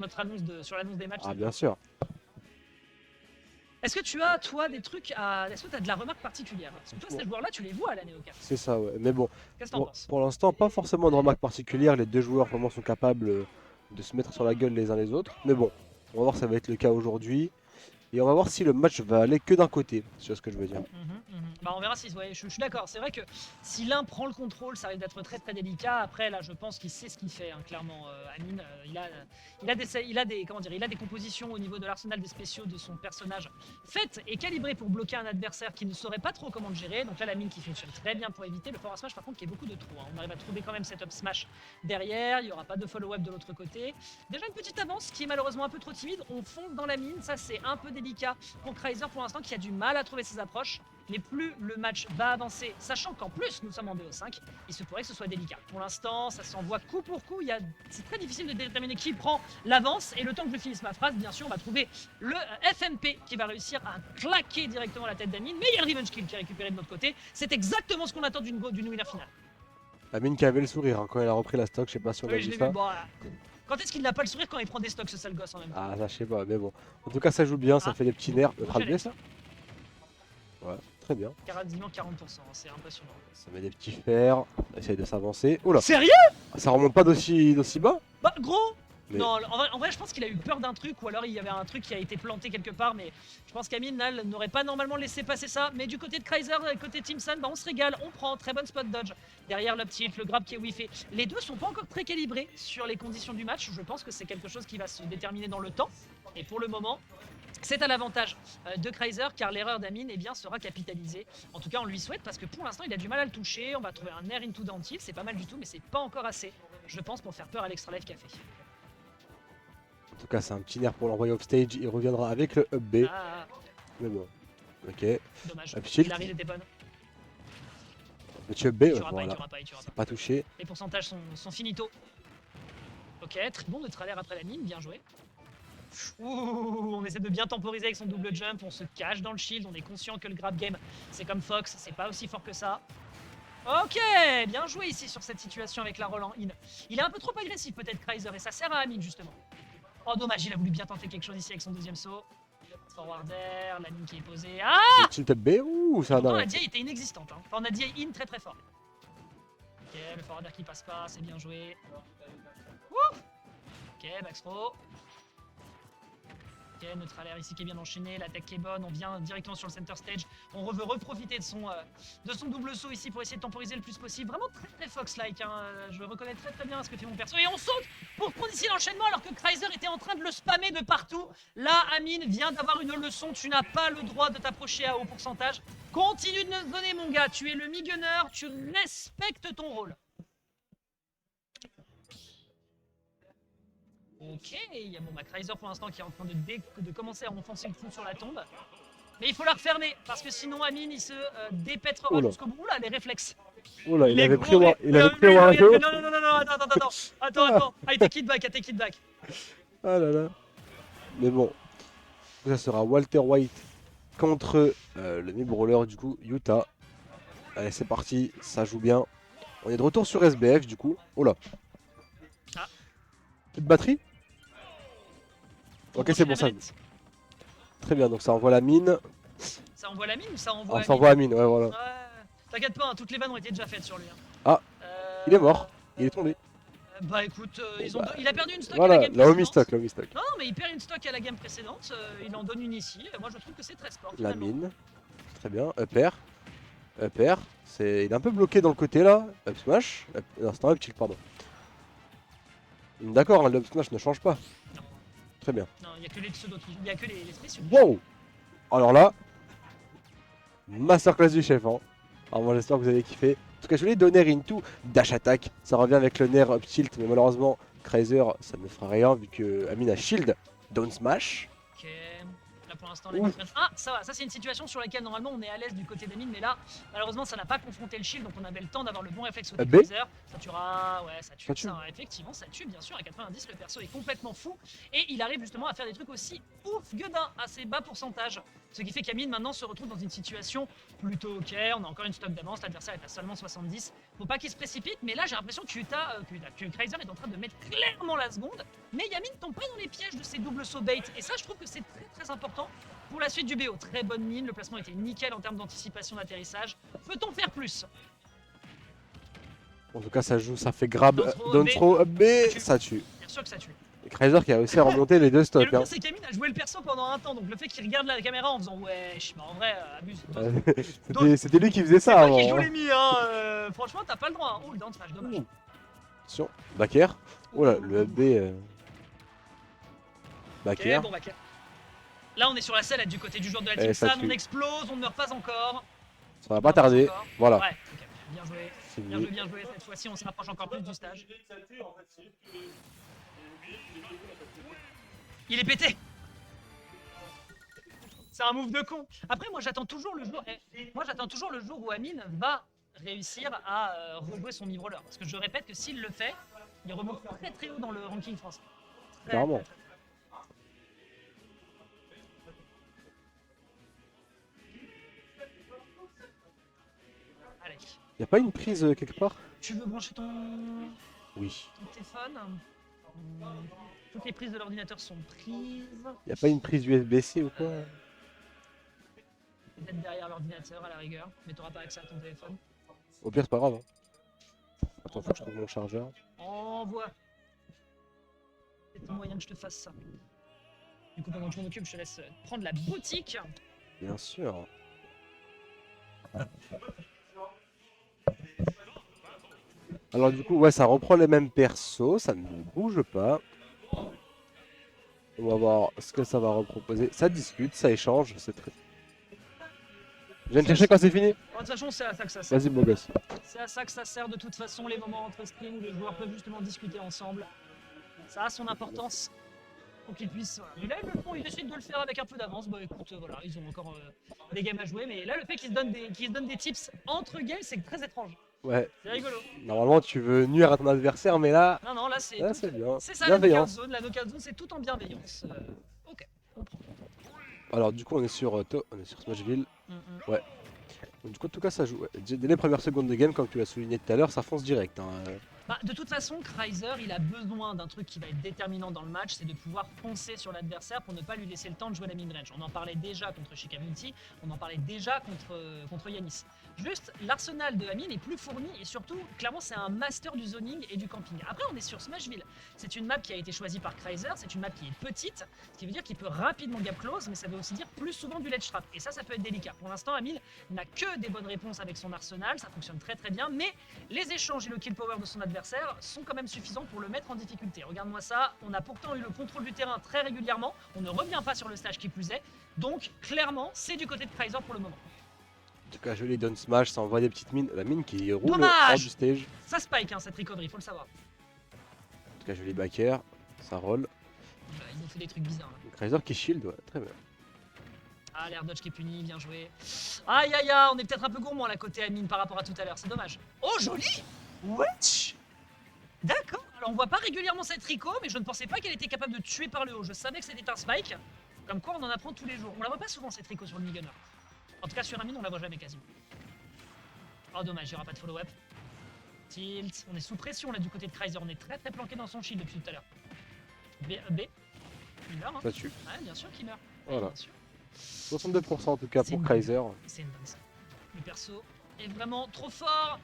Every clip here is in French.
notre annonce sur l'annonce des matchs. Ah, bien sûr. Est-ce que tu as, toi, des trucs à. Est-ce que tu as de la remarque particulière? Parce que toi, ces joueurs-là, tu les vois à la Néo 4. C'est ça, ouais. Mais bon, Qu'est-ce que t'en penses? pour l'instant, pas forcément de remarque particulière. Les deux joueurs vraiment sont capables de se mettre sur la gueule les uns les autres. Mais bon, on va voir si ça va être le cas aujourd'hui. Et on va voir si le match va aller que d'un côté. Tu vois ce que je veux dire. Bah, on verra si. Ouais, je suis d'accord. C'est vrai que si l'un prend le contrôle, ça risque d'être très très délicat. Après, là, je pense qu'il sait ce qu'il fait, hein, clairement. Amine, il a des compositions au niveau de l'arsenal des spéciaux de son personnage faites et calibrées pour bloquer un adversaire qui ne saurait pas trop comment le gérer. Donc là, la mine qui fonctionne très bien pour éviter le forward smash, par contre, qui est beaucoup de trous, hein. On arrive à trouver quand même cet up smash derrière. Il n'y aura pas de follow-up de l'autre côté. Déjà une petite avance qui est malheureusement un peu trop timide. On fonde dans la mine. Ça, c'est un peu délicat pour Kreiser pour l'instant, qui a du mal à trouver ses approches. Mais plus le match va avancer, sachant qu'en plus nous sommes en BO5, il se pourrait que ce soit délicat. Pour l'instant, ça s'envoie coup pour coup. C'est très difficile de déterminer qui prend l'avance. Et le temps que je finisse ma phrase, bien sûr, on va trouver le FMP qui va réussir à claquer directement la tête d'Amine. Mais il y a le revenge kill qui est récupéré de notre côté. C'est exactement ce qu'on attend d'une winner finale. Amine qui avait le sourire hein, quand il a repris la stock. Je sais pas si on a Oui, je vu l'ai ça. vu. Bon, quand est-ce qu'il n'a pas le sourire quand il prend des stocks, ce sale gosse en même temps? Ah, ça, je sais pas. Mais bon. En tout cas, ça joue bien. Ça fait des petits nerfs. Notre alvé, ça. Ouais, très bien. Quasiment 40%, c'est impressionnant. Ça met des petits fers. On essaye de s'avancer. Oula. Sérieux? Ça remonte pas d'aussi bas? Bah gros. Mais... Non, en vrai, je pense qu'il a eu peur d'un truc, ou alors il y avait un truc qui a été planté quelque part, mais je pense qu'Amine n'aurait pas normalement laissé passer ça. Mais du côté de Kreiser, côté Teamsun, bah on se régale, on prend, très bonne spot dodge. Derrière le tilt, le grab qui est whiffé. Les deux sont pas encore très calibrés sur les conditions du match, je pense que c'est quelque chose qui va se déterminer dans le temps. Et pour le moment, c'est à l'avantage de Kreiser, car l'erreur d'Amine eh bien, sera capitalisée. En tout cas, on lui souhaite, parce que pour l'instant, il a du mal à le toucher. On va trouver un air into Dantil, c'est pas mal du tout, mais c'est pas encore assez, je pense, pour faire peur à l'Extra Life Café. En tout cas, c'est un petit nerf pour l'envoyer off stage. Il reviendra avec le up B. Ah, Mais bon. Ok. dommage. Up shield. La read était bonne. Petit up B, Il tuera voilà. pas, il tuera C'est pas touché. Les pourcentages sont finito. Ok, très bon de travers après la mine, bien joué. Ouh, on essaie de bien temporiser avec son double jump, on se cache dans le shield, on est conscient que le grab game, c'est comme Fox, c'est pas aussi fort que ça. Ok, bien joué ici sur cette situation avec la roll en in. Il est un peu trop agressif peut-être Kreiser, et ça sert à Amine justement. Oh dommage, il a voulu bien tenter quelque chose ici avec son deuxième saut. Forward air, la mine qui est posée. Ah! Le tilt up B, ouh, ça a Pourtant un la DI était inexistante, hein. Enfin, on a DI in très très fort. Ok, le forward air qui passe pas, c'est bien joué. Ouh! Ok, back throw. Ok, neutral air ici qui est bien enchaîné, l'attaque qui est bonne, on vient directement sur le center stage. On veut reprofiter de son double saut ici pour essayer de temporiser le plus possible. Vraiment très très Fox-like, hein. Je reconnais très très bien ce que fait mon perso. Et on saute pour prendre ici l'enchaînement alors que Kreiser était en train de le spammer de partout. Là, Amine vient d'avoir une leçon, tu n'as pas le droit de t'approcher à haut pourcentage. Continue de nous donner mon gars, tu es le mi-gunner, tu respectes ton rôle. Ok, il y a bon, Kreiser pour l'instant qui est en train de commencer à enfoncer le trou sur la tombe. Mais il faut la refermer, parce que sinon Amine il se dépètrera jusqu'au bout. Oula, les réflexes. Oula, il avait pris Non, attends. Allez, take it back. Ah là là. Mais bon, ça sera Walter White contre le mi-brawler du coup, Utah. Allez, c'est parti, ça joue bien. On est de retour sur SBF du coup. Oh là. Ah. Petite batterie. Ok, c'est bon, ça. Très bien, donc ça envoie la mine. Ça envoie la mine ou ça envoie ça envoie la mine, ouais, voilà. Ouais, t'inquiète pas, hein, toutes les vannes ont été déjà faites sur lui. Hein. Ah, il est mort, il est tombé. Bah écoute, il a perdu une stock voilà, à la game précédente. La stock. Non, mais il perd une stock à la game précédente, il en donne une ici. Moi je trouve que c'est très sport. La mine, très bien, up air. Il est un peu bloqué dans le côté là. Up smash, non c'est un up tilt, pardon. D'accord, le up smash ne change pas. Non. Très bien. Non, il n'y a que les pseudos il y a que les spéciaux. Wow. Alors là, masterclass du chef. Hein. Alors moi j'espère que vous avez kiffé. En tout cas je voulais donner into dash attack. Ça revient avec le nerf up tilt, mais malheureusement Kreiser ça ne fera rien vu que Amine a shield down smash. Ok. Là pour l'instant, la Ouf. mine. Ah, ça va, ça c'est une situation sur laquelle normalement on est à l'aise du côté d'Amine, mais là, malheureusement, ça n'a pas confronté le shield, donc on avait le temps d'avoir le bon réflexe côté B. Kaiser. Ça tuera, ouais, ça tue, Ça tue. ça, effectivement, ça tue, bien sûr. À 90, le perso est complètement fou, et il arrive justement à faire des trucs aussi ouf, gueudin, à assez bas pourcentage. Ce qui fait qu'Amine maintenant se retrouve dans une situation plutôt ok, on a encore une stock d'avance, l'adversaire est à seulement 70. Faut pas qu'il se précipite, mais là j'ai l'impression que Kaiser est en train de mettre clairement la seconde, mais Yamin tombe pas dans les pièges de ces doubles sauts bait, et ça je trouve que c'est très important pour la suite du BO. Très bonne mine, le placement était nickel en termes d'anticipation d'atterrissage. Peut-on faire plus? En tout cas, ça joue, ça fait grab, Down throw, B, ça tue. Bien sûr que ça tue. Et Kaiser qui a réussi à remonter les deux Et stocks. le pire Hein. c'est qu'Amine a joué le perso pendant un temps, donc le fait qu'il regarde la caméra en faisant wesh, bah en vrai, abuse. C'était lui qui faisait C'est ça toi avant. qui joue Hein. les mi, hein. Franchement, t'as pas le droit. Hein. Oh, le down smash, dommage. Attention, Backer. Oh là, le B. Ok, Backer. bon, Baker. Là, on est sur la sellette du côté du joueur de la Eh, team ça Sam. tue. On explose, on ne meurt pas encore. Ça va pas tarder. Voilà. Ouais, ok, bien joué. C'est Bien fini. joué, bien joué. Cette fois-ci, on se rapproche encore plus du stage. Il est pété. C'est un move de con. Après, moi, j'attends toujours le jour. Moi, j'attends toujours le jour où Amine va réussir à rejouer son mid-roller. Parce que je répète que s'il le fait, il remonte très très haut dans le ranking français. Très, Clairement. très, très. Allez. Y a pas une prise quelque part? Tu veux brancher ton Oui. téléphone? Toutes les prises de l'ordinateur sont prises. Y a pas une prise USB-C ou quoi? Peut-être derrière l'ordinateur à la rigueur, mais t'auras pas accès à ton téléphone. Au pire, c'est pas grave. Hein. Attends, faut que je trouve mon chargeur. Envoie. C'est un moyen que je te fasse ça. Du coup, pendant que je m'en occupe, je te laisse prendre la boutique. Bien sûr. Alors du coup, ouais, ça reprend les mêmes persos, ça ne bouge pas. On va voir ce que ça va reproposer. Ça discute, ça échange, c'est très... Je viens de chercher quand c'est fini. De toute façon, c'est à ça que ça sert. Vas-y, beau gosse. C'est à ça que ça sert de toute façon, les moments entre streams où les joueurs peuvent justement discuter ensemble. Ça a son importance pour qu'ils puissent. Voilà. Mais là, ils le font, ils décident de le faire avec un peu d'avance. Bah écoute, voilà, ils ont encore des games à jouer. Mais là, le fait qu'ils se donnent des tips entre games, c'est très étrange. Ouais, C'est rigolo. normalement tu veux nuire à ton adversaire, mais là, Non, non, là, c'est. là c'est bien. C'est ça la knockout Bienveillance. zone. La knockout zone, c'est tout en bienveillance. Ok, on prend. Alors du coup, on est sur Smashville. Mm, mm. Ouais. Donc, du coup, en tout cas, ça joue. Ouais. Dès les premières secondes de game, comme tu l'as souligné tout à l'heure, ça fonce direct. Hein. Bah, de toute façon, Kreiser, il a besoin d'un truc qui va être déterminant dans le match, c'est de pouvoir foncer sur l'adversaire pour ne pas lui laisser le temps de jouer la mid-range. On en parlait déjà contre Shikaminti, on en parlait déjà contre Yanis. Juste, l'arsenal de Amine est plus fourni et surtout, clairement, c'est un master du zoning et du camping. Après, on est sur Smashville. C'est une map qui a été choisie par Kreiser, c'est une map qui est petite, ce qui veut dire qu'il peut rapidement gap close, mais ça veut aussi dire plus souvent du ledge trap. Et ça peut être délicat. Pour l'instant, Amine n'a que des bonnes réponses avec son arsenal, ça fonctionne très très bien, mais les échanges et le kill power de son adversaire sont quand même suffisants pour le mettre en difficulté. Regarde-moi ça, on a pourtant eu le contrôle du terrain très régulièrement, on ne revient pas sur le stage qui plus est, donc clairement, c'est du côté de Kreiser pour le moment. En tout cas, joli down smash, ça envoie des petites mines. La mine qui roule Dommage. hors du stage. Ça spike cette recovery, faut le savoir. En tout cas, joli backer, ça roll. Ils ont fait des trucs bizarres là. Kaiser qui shield, ouais, très bien. Ah, l'air dodge qui est puni, bien joué. Aïe aïe aïe, on est peut-être un peu gourmand là côté Amine par rapport à tout à l'heure, c'est dommage. Oh, joli. Wesh. D'accord, alors on voit pas régulièrement cette Rico, mais je ne pensais pas qu'elle était capable de tuer par le haut. Je savais que c'était un spike, comme quoi on en apprend tous les jours. On la voit pas souvent cette Rico sur le mid-gunner. En tout cas sur Amine, on la voit jamais quasiment. Oh dommage, il n'y aura pas de follow-up. Tilt, on est sous pression là du côté de Kreiser, on est très très planqué dans son shield depuis tout à l'heure. B, il meurt hein. Ça tue. Ouais, bien sûr qu'il meurt. Voilà. Bien sûr. 62% en tout cas C'est pour une Kreiser. C'est une bonne ça. Le perso est vraiment trop fort.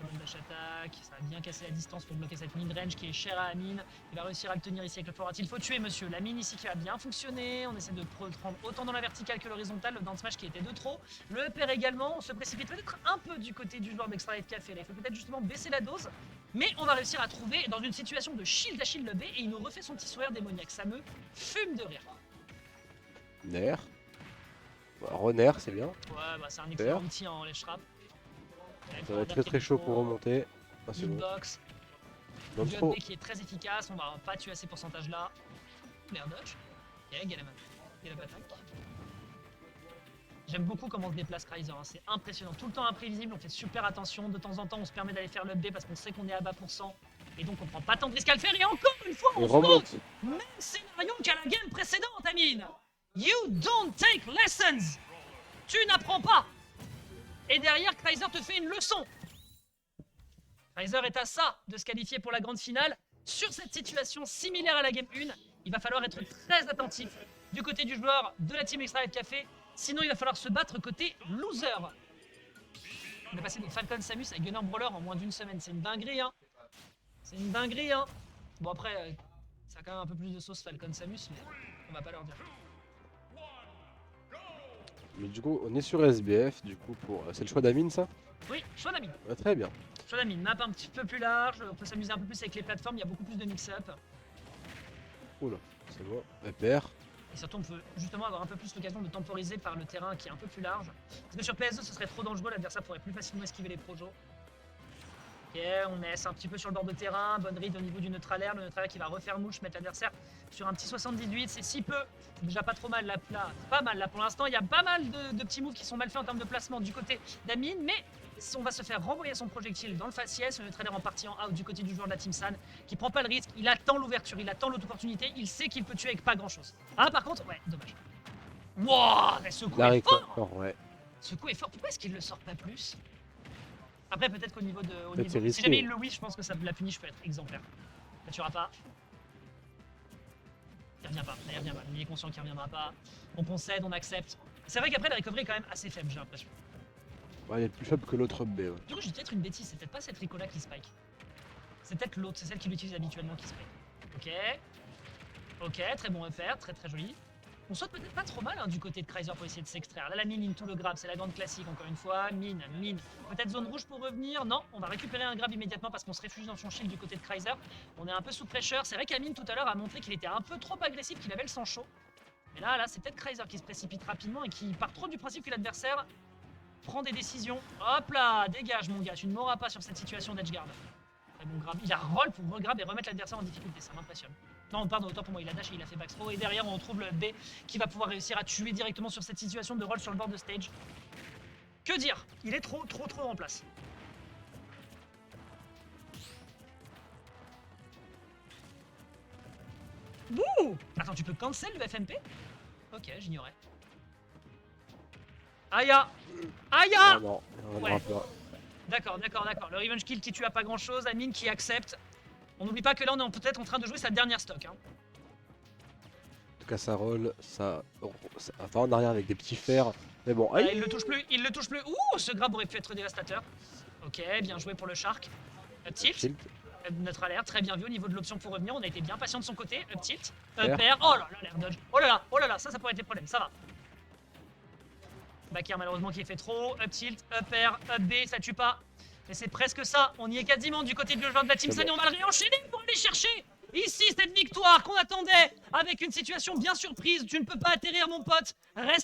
Bonne dash attaque, ça va bien casser la distance pour bloquer cette mid-range qui est chère à Amine. Il va réussir à le tenir ici avec le forward. Il faut tuer monsieur. La mine ici qui va bien fonctionner. On essaie de prendre autant dans la verticale que l'horizontale. Le down smash qui était de trop. Le upper également. On se précipite peut-être un peu du côté du joueur d'Extra Life Café. Là, il faut peut-être justement baisser la dose. Mais on va réussir à trouver dans une situation de shield à shield le B et il nous refait son petit sourire démoniaque. Ça me fume de rire. Nair. Renair, c'est bien. Ouais, bah c'est un excellent outil en ledge trap. Ça va être très très chaud pour remonter. Ah, c'est bon. Hitbox, Dans du trop. update qui est très efficace, on va pas tuer à ces pourcentages là. l'air dodge. Ok, Galem attaque. J'aime beaucoup comment se déplace Kaiser, hein. C'est impressionnant. Tout le temps imprévisible, on fait super attention. De temps en temps, on se permet d'aller faire l'update parce qu'on sait qu'on est à bas pourcent. Et donc, on prend pas tant de risques à le faire. Et encore une fois, Il on remonte. saute. Même scénario qu'à la game précédente, Amine. You don't take lessons. Tu n'apprends pas. Et derrière, Kaiser te fait une leçon. Kaiser est à ça de se qualifier pour la grande finale. Sur cette situation similaire à la game 1, il va falloir être très attentif du côté du joueur de la team Extra Life Café. Sinon, il va falloir se battre côté loser. On est passé de Falcon Samus à Gunner Brawler en moins d'une semaine. C'est une dinguerie, hein. C'est une dinguerie, hein. Bon, après, ça a quand même un peu plus de sauce Falcon Samus, mais on va pas leur dire. Mais du coup, on est sur SBF. Du coup, c'est le choix d'Amine, ça? Oui, choix d'ami. Ouais, très bien. Choix d'ami. Map un petit peu plus large. On peut s'amuser un peu plus avec les plateformes. Il y a beaucoup plus de mix-up. Oula, c'est bon. EPR. Et surtout, on peut justement avoir un peu plus l'occasion de temporiser par le terrain qui est un peu plus large. Parce que sur PS2, ce serait trop dangereux, l'adversaire pourrait plus facilement esquiver les projos. Ok, on laisse un petit peu sur le bord de terrain, bonne read au niveau du neutral air, le neutral air qui va refaire mouche, mettre l'adversaire sur un petit 78, c'est si peu, c'est déjà pas trop mal là, pas mal là pour l'instant, il y a pas mal de petits moves qui sont mal faits en termes de placement du côté d'Amine, mais on va se faire renvoyer son projectile dans le faciès, le neutral air en partie en out du côté du joueur de la Team San, qui prend pas le risque, il attend l'ouverture, il attend l'opportunité, il sait qu'il peut tuer avec pas grand chose. Ah par contre, ouais, dommage. Wouah, mais ce coup est fort. Ouais. Ce coup est fort, pourquoi est-ce qu'il le sort pas plus? Après, peut-être qu'au niveau de. C'est risqué. Si jamais il le win, je pense que la punish peut être exemplaire. Là, tu auras pas. Il revient pas. Là, il revient pas. Il est conscient qu'il reviendra pas. On concède, on accepte. C'est vrai qu'après, la recovery est quand même assez faible, j'ai l'impression. Ouais, il est plus faible que l'autre B. Ouais. Du coup, j'ai peut-être une bêtise. C'est peut-être pas cette Ricola qui spike. C'est peut-être l'autre. C'est celle qu'il utilise habituellement qui spike. Ok. Ok, très bon repère. Très très joli. On saute peut-être pas trop mal hein, du côté de Kaiser pour essayer de s'extraire. Là, la mine into le grab, c'est la grande classique encore une fois. Mine. Peut-être zone rouge pour revenir. Non, on va récupérer un grab immédiatement parce qu'on se réfugie dans son shield du côté de Kaiser. On est un peu sous pressure. C'est vrai qu'Amine tout à l'heure a montré qu'il était un peu trop agressif, qu'il avait le sang chaud. Mais là, c'est peut-être Kaiser qui se précipite rapidement et qui part trop du principe que l'adversaire prend des décisions. Hop là, dégage mon gars, tu ne m'auras pas sur cette situation d'edgeguard. Très bon grab. Il a roll pour regrab et remettre l'adversaire en difficulté, ça m'impressionne. Non, pardon, autant pour moi, il a dash et il a fait backthrow. Et derrière, on trouve le B qui va pouvoir réussir à tuer directement sur cette situation de roll sur le bord de stage. Que dire? Il est trop en place. Bouh! Attends, tu peux cancel le FMP? Ok, j'ignorais. Aya! Aya! Non, on Ouais. reviendra pas. D'accord. Le revenge kill qui tue à pas grand chose, Amine qui accepte. On n'oublie pas que là on est peut-être en train de jouer sa dernière stock. Hein. En tout cas, ça roll, ça va en arrière avec des petits fers. Mais bon, aïe. Il le touche plus. Ouh, ce grab aurait pu être dévastateur. Ok, bien joué pour le shark. Up tilt. Shield. Neutral air, très bien vu au niveau de l'option pour revenir. On a été bien patient de son côté. Up tilt. Air. Up air. Oh là là, l'air dodge. Oh là là, ça pourrait être des problèmes. Ça va. Back air malheureusement qui est fait trop. Up tilt, up air, up B, ça tue pas. Mais c'est presque ça. On y est quasiment du côté du joueur de la Team San et on va le réenchaîner pour aller chercher ici cette victoire qu'on attendait avec une situation bien surprise. Tu ne peux pas atterrir mon pote. Reste